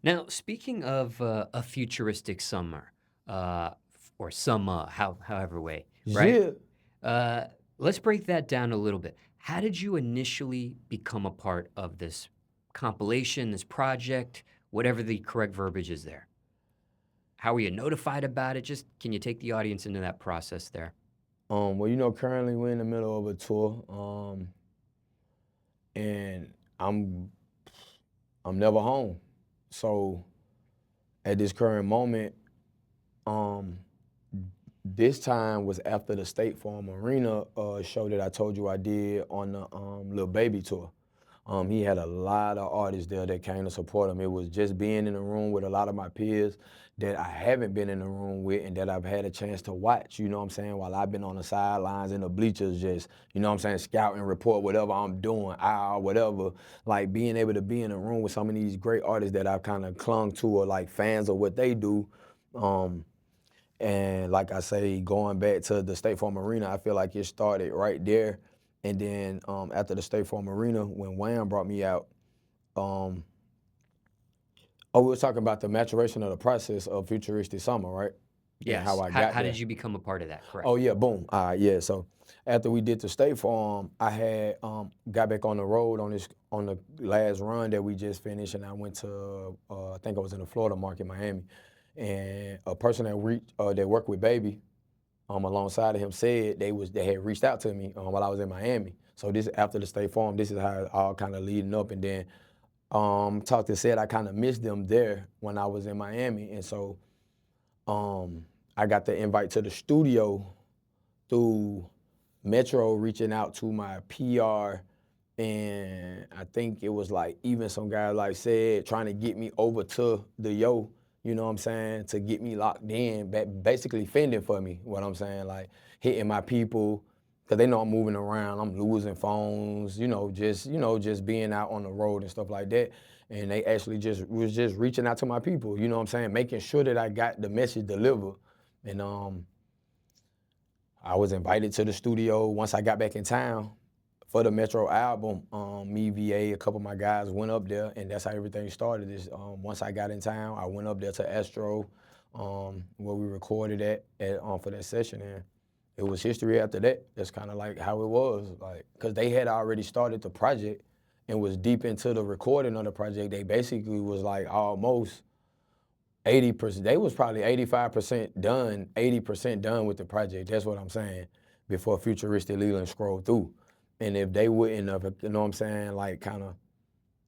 Now, speaking of a futuristic summer, or summer, however way, right? Yeah. Uh, let's break that down a little bit. How did you initially become a part of this compilation, this project, whatever the correct verbiage is there? How were you notified about it? Just can you take the audience into that process there? Well, currently we're in the middle of a tour, and I'm I'm never home. So at this current moment, um, this time was after the State Farm Arena show that I told you I did on the Lil Baby tour. He had a lot of artists there that came to support him. It was just being in the room with a lot of my peers that I haven't been in the room with and that I've had a chance to watch, you know what I'm saying, while I've been on the sidelines in the bleachers just, you know what I'm saying, scouting, report, whatever I'm doing, whatever. Like being able to be in a room with some of these great artists that I've kind of clung to or like fans of what they do. And like I say, going back to the State Farm Arena, I feel like it started right there. And then after the State Farm Arena, when Wham brought me out, um, we were talking about the maturation of the process of Futuristic Summer, right? And how Yes. I How, got how there. did you become a part of that? Oh Correct. yeah, boom. Yeah. So after we did the State Farm, I had got back on the road on the last run that we just finished, and I went to I think I was in the Florida market, Miami, and a person that worked with Baby alongside of him said they had reached out to me while I was in Miami. So this after the State Farm, this is how it all kind of leading up, and then talked and said I kind of missed them there when I was in Miami, and so I got the invite to the studio through Metro reaching out to my PR, and I think it was like even some guy like said trying to get me over to the you know what I'm saying, to get me locked in, basically fending for me, what I'm saying, like hitting my people, because they know I'm moving around, I'm losing phones, just being out on the road and stuff like that. And they actually was just reaching out to my people, you know what I'm saying, making sure that I got the message delivered. And I was invited to the studio once I got back in town for the Metro album. Me, VA, a couple of my guys went up there, and that's how everything started. Once I got in town, I went up there to Astro, where we recorded for that session, and it was history after that. That's kind of like how it was, like, because they had already started the project and was deep into the recording of the project. They basically was like almost 80%, they was probably 85% done, 80% done with the project. That's what I'm saying, before Futuristic Leland scrolled through. And if they wouldn't have, you know what I'm saying, like kind of,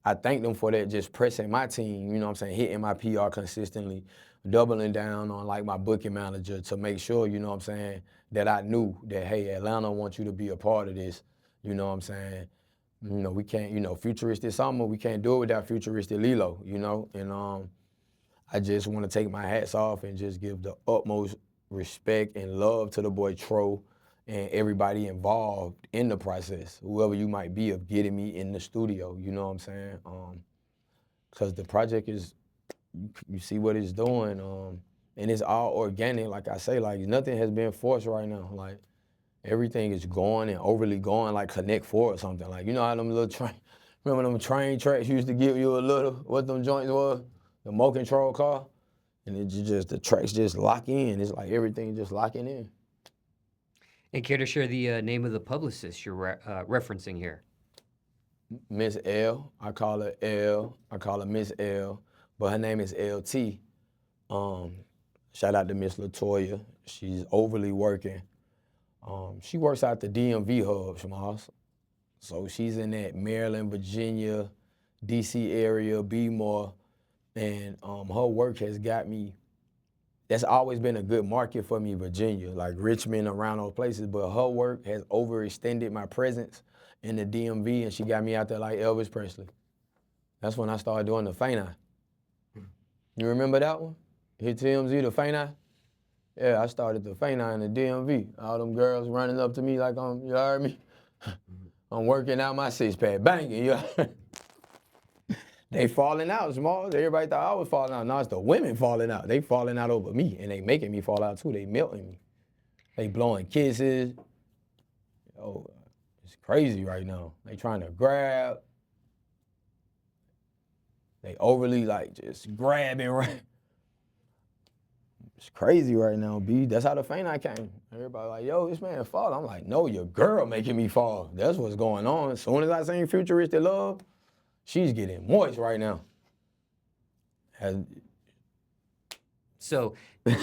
I thank them for that, just pressing my team, you know what I'm saying, hitting my PR consistently, doubling down on like my booking manager to make sure, you know what I'm saying, that I knew that, hey, Atlanta wants you to be a part of this, you know what I'm saying. We can't, Futuristic Summer, we can't do it without Futuristic Lilo, and I just want to take my hats off and just give the utmost respect and love to the boy Tro and everybody involved in the process, whoever you might be, of getting me in the studio, you know what I'm saying? Because the project is, you see what it's doing, and it's all organic, like I say, like nothing has been forced right now. Like everything is going and overly going, like Connect Four or something. Like, you know how them little remember them train tracks used to give you a little, what them joints was? The Mo Control car? And the tracks just lock in. It's like everything just locking in. And care to share the name of the publicist you're referencing here? Miss L, I call her L. I call her Miss L, but her name is LT. Um, Shout out to Miss Latoya. She's overly working. She works out the DMV hub, Smallz. So she's in that Maryland, Virginia, DC area, Bmore, and her work has got me. That's always been a good market for me, Virginia, like Richmond, around those places. But her work has overextended my presence in the DMV, and she got me out there like Elvis Presley. That's when I started doing the faint eye. You remember that one? Hit TMZ, the faint eye? Yeah, I started the faint eye in the DMV. All them girls running up to me like you heard me? I'm working out my six-pack, banging, you heard? They falling out, Smallz. Everybody thought I was falling out. Now it's the women falling out. They falling out over me, and they making me fall out too. They melting me. They blowing kisses. Oh, it's crazy right now. They trying to grab. They overly like just grabbing right. It's crazy right now, B. That's how the faint I came. Everybody like, yo, this man fall. I'm like, no, your girl making me fall. That's what's going on. As soon as I sing Futuristic Love, she's getting moist right now. So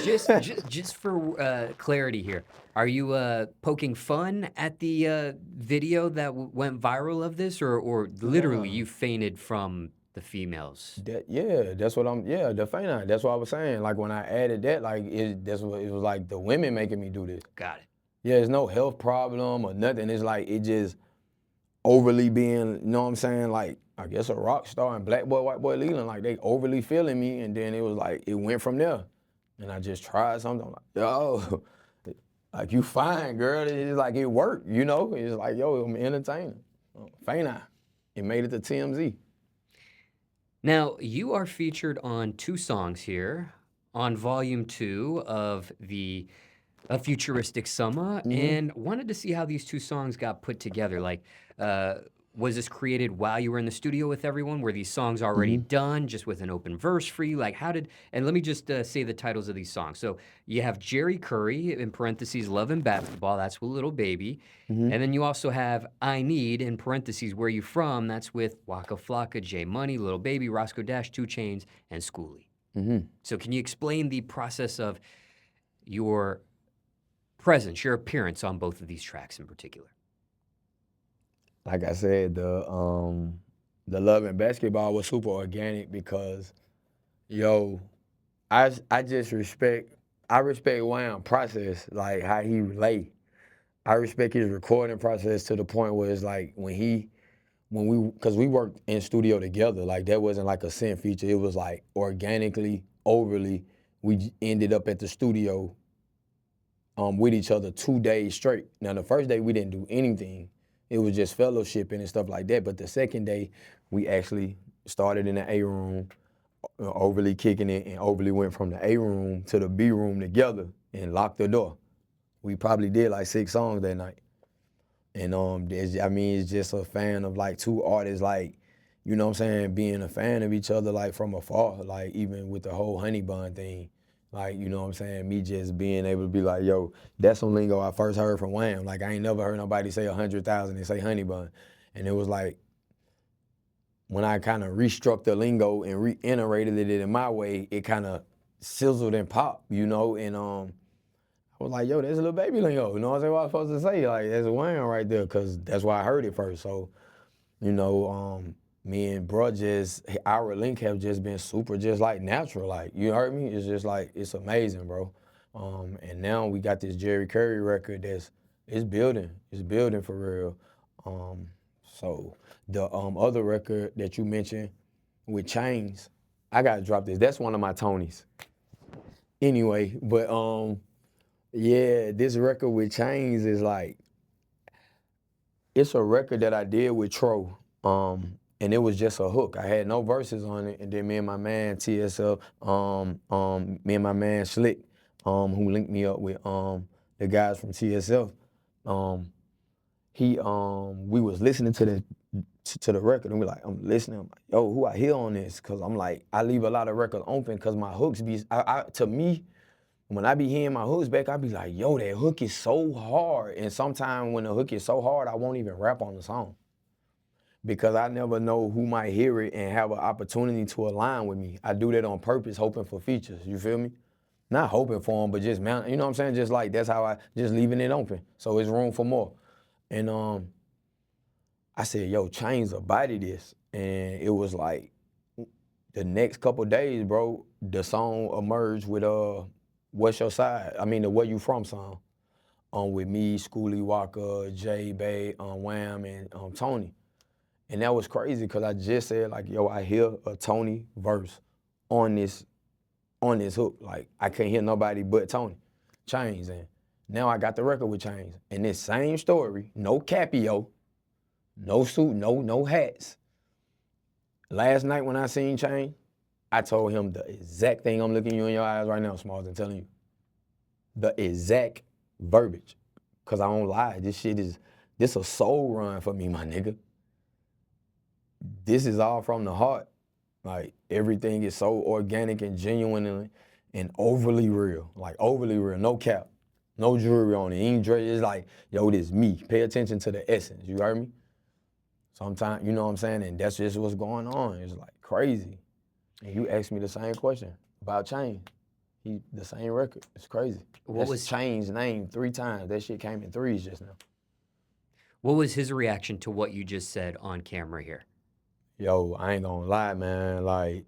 just for clarity here, are you poking fun at the video that went viral of this, or literally you fainted from the females? That's what the faint eye. That's what I was saying. Like when I added that, like it was like the women making me do this. Got it. Yeah, it's no health problem or nothing. It's like it just overly being, you know what I'm saying? Like I guess a rock star and black boy, white boy Leland, like they overly feeling me, and then it was like it went from there. And I just tried something. I'm like, yo, like you fine, girl. It's like it worked, you know? It's like, yo, I'm entertaining. Faint eye. It made it to TMZ. Now, you are featured on 2 songs here on volume 2 of the Futuristic Summa, and wanted to see how these 2 songs got put together. Like, was this created while you were in the studio with everyone? Were these songs already done, just with an open verse for you? Like, how did, and let me just say the titles of these songs. So you have Jerry Curry, in parentheses, Love and Basketball, that's with Little Baby. And then you also have I Need, in parentheses, Where You From, that's with Waka Flocka, J Money, Little Baby, Roscoe Dash, 2 Chainz, and Schoolie. So can you explain the process of your presence, your appearance on both of these tracks in particular? Like I said, the Love and Basketball was super organic because, yo, I just respect Wham process, like how he relate. I respect his recording process to the point where it's like because we worked in studio together, like that wasn't like a synth feature. It was like organically, overly, we ended up at the studio with each other 2 days straight. Now the first day we didn't do anything. It was just fellowshipping and stuff like that. But the second day, we actually started in the A room, overly kicking it, and overly went from the A room to the B room together and locked the door. We probably did like 6 songs that night. And it's just a fan of like 2 artists, like, you know what I'm saying, being a fan of each other like from afar, like even with the whole Honey Bun thing. Like, you know what I'm saying, me just being able to be like, yo, that's some lingo I first heard from Wham. Like, I ain't never heard nobody say 100,000 and say Honey Bun. And it was like, when I kind of restruck the lingo and reiterated it in my way, it kind of sizzled and popped, you know? And I was like, yo, that's a Little Baby lingo. You know what I'm saying? What I was supposed to say? Like, that's Wham right there, because that's why I heard it first. So, you know, me and bruh our link have just been super just like natural. Like, you heard me? It's just like, it's amazing, bro. And now we got this Jerry Curry record it's building for real. So the other record that you mentioned with Chainz, I gotta drop this. That's one of my Tonys. Anyway, but yeah, this record with Chainz is like, it's a record that I did with Tro. And it was just a hook. I had no verses on it, and then me and my man TSL, me and my man Slick, who linked me up with the guys from TSL, we was listening to the record, and I'm listening, I'm like, yo, who I hear on this? Cause I'm like, I leave a lot of records open, cause my hooks to me, when I be hearing my hooks back, I be like, yo, that hook is so hard. And sometimes when the hook is so hard, I won't even rap on the song, because I never know who might hear it and have an opportunity to align with me. I do that on purpose, hoping for features, you feel me? Not hoping for them, but just, man, you know what I'm saying? Just like, that's how I, just leaving it open, so it's room for more. And I said, yo, Chainz will body this. And it was like, the next couple days, bro, the song emerged with What's Your Side? I mean, the Where You From song. With me, Schoolie Walker, Jay Bay, Wham, and Tony. And that was crazy, because I just said, like, yo, I hear a Tony verse on this hook. Like, I can't hear nobody but Tony. Chainz. And now I got the record with Chainz. And this same story, no capio, no suit, no hats. Last night when I seen Chainz, I told him the exact thing I'm looking you in your eyes right now, Smallz, and telling you. The exact verbiage. Because I don't lie. This a soul run for me, my nigga. This is all from the heart. Like everything is so organic and genuine and overly real. Like overly real, no cap. No jewelry on it. Ain't dress. It's like, yo, this me. Pay attention to the essence. You heard me? Sometimes, you know what I'm saying? And that's just what's going on. It's like crazy. And you asked me the same question about Change. The same record. It's crazy. What was Change's name 3 times? That shit came in 3s just now. What was his reaction to what you just said on camera here? Yo, I ain't gonna lie, man. Like,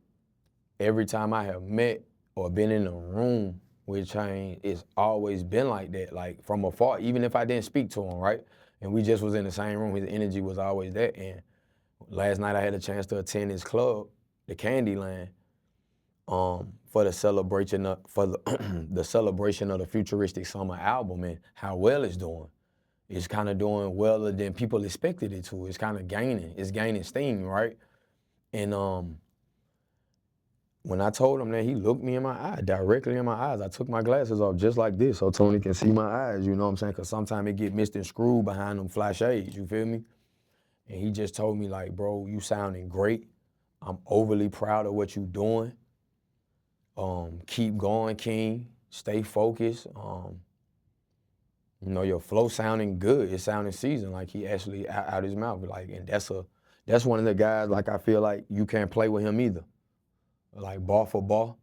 every time I have met or been in a room with Change, it's always been like that. Like, from afar, even if I didn't speak to him, right? And we just was in the same room, his energy was always there. And last night I had a chance to attend his club, the Candyland, for the celebration of the celebration of the Futuristic Summa album and how well it's doing. It's kind of doing well than people expected it to. It's kind of gaining steam, right? And when I told him that, he looked me in my eye, directly in my eyes. I took my glasses off just like this so Tony can see my eyes, you know what I'm saying? Because sometimes it get missed and screwed behind them flash shades, you feel me? And he just told me like, bro, you sounding great. I'm overly proud of what you doing. Keep going, King. Stay focused. You know, your flow sounding good. It sounding seasoned, like he actually out his mouth. Like, and that's one of the guys, like, I feel like you can't play with him either. Like, bar for bar,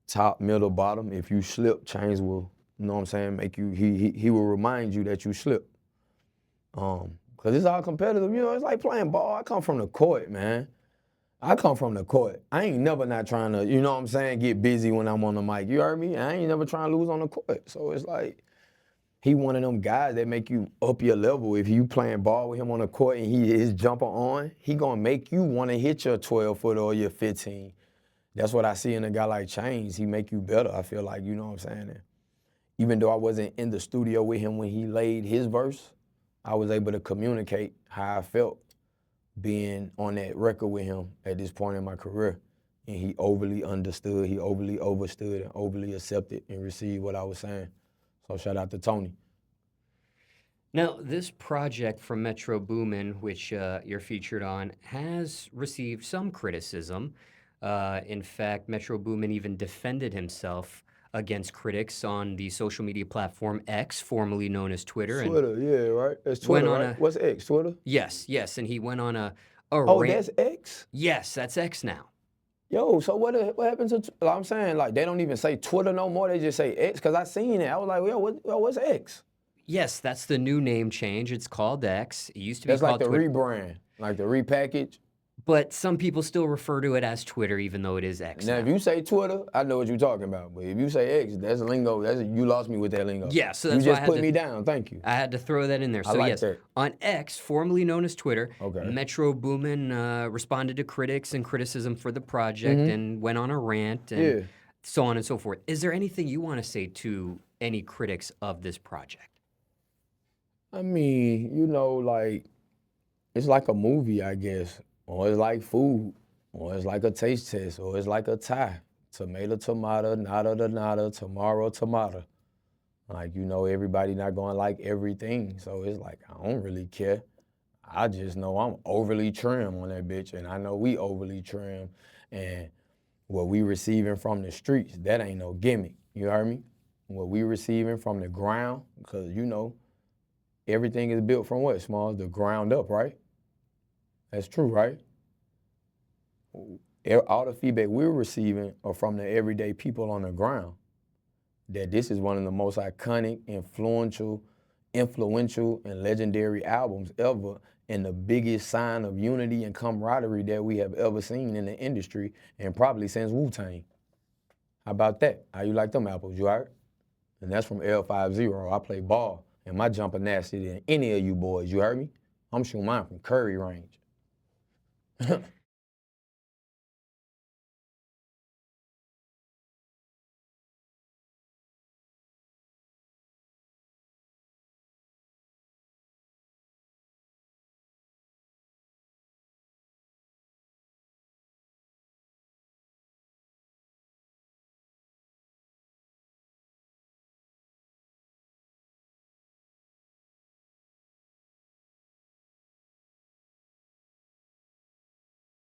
top, middle, bottom. If you slip, Change will, you know what I'm saying, make you, he will remind you that you slipped. Cause it's all competitive, you know, it's like playing ball. I come from the court, man. I come from the court. I ain't never not trying to, you know what I'm saying, get busy when I'm on the mic. You heard me? I ain't never trying to lose on the court. So it's like, he one of them guys that make you up your level. If you playing ball with him on the court and his jumper on, he gonna make you wanna hit your 12-footer or your 15. That's what I see in a guy like Change. He make you better, I feel like, you know what I'm saying? And even though I wasn't in the studio with him when he laid his verse, I was able to communicate how I felt being on that record with him at this point in my career. And he overly understood, he overly overstood, and overly accepted and received what I was saying. So shout out to Tony. Now, this project from Metro Boomin, which you're featured on, has received some criticism. In fact, Metro Boomin even defended himself against critics on the social media platform X, formerly known as Twitter. Twitter, yeah, right? That's Twitter, right? What's X, Twitter? Yes, and he went on a Oh, rant. that's X? Yes, that's X now. Yo, so what happened to, I'm saying, like, they don't even say Twitter no more, they just say X, because I seen it. I was like, yo, what's X? Yes, that's the new name change. It's called X. It used to be That's called like the Twitter. rebrand, like the repackage. But some people still refer to it as Twitter, even though it is X now. Now, if you say Twitter, I know what you're talking about. But if you say X, that's lingo. You lost me with that lingo. Yeah, so that's you why just put me down. Thank you. I had to throw that in there. I So like yes, that. on X, formerly known as Twitter, Okay. Metro Boomin responded to critics and criticism for the project and went on a rant and so on and so forth. Is there anything you want to say to any critics of this project? I mean, you know, like, it's like a movie, I guess, or it's like food, or it's like a taste test, or it's like a tie. Tomato, tomato, nada, tomorrow, tomato. Like, you know, everybody not gonna like everything, so it's like, I don't really care. I just know I'm overly trim on that bitch, and I know we overly trim, and what we receiving from the streets, that ain't no gimmick, you heard me? What we receiving from the ground, because, you know, everything is built from what, Smallz? The ground up, right? That's true, right? All the feedback we're receiving are from the everyday people on the ground. That this is one of the most iconic, influential, and legendary albums ever, and the biggest sign of unity and camaraderie that we have ever seen in the industry, and probably since Wu-Tang. How about that? How you like them apples, you heard? And that's from L50. I play ball, and my jumper nastier than any of you boys, you heard me? I'm shooting mine from Curry range.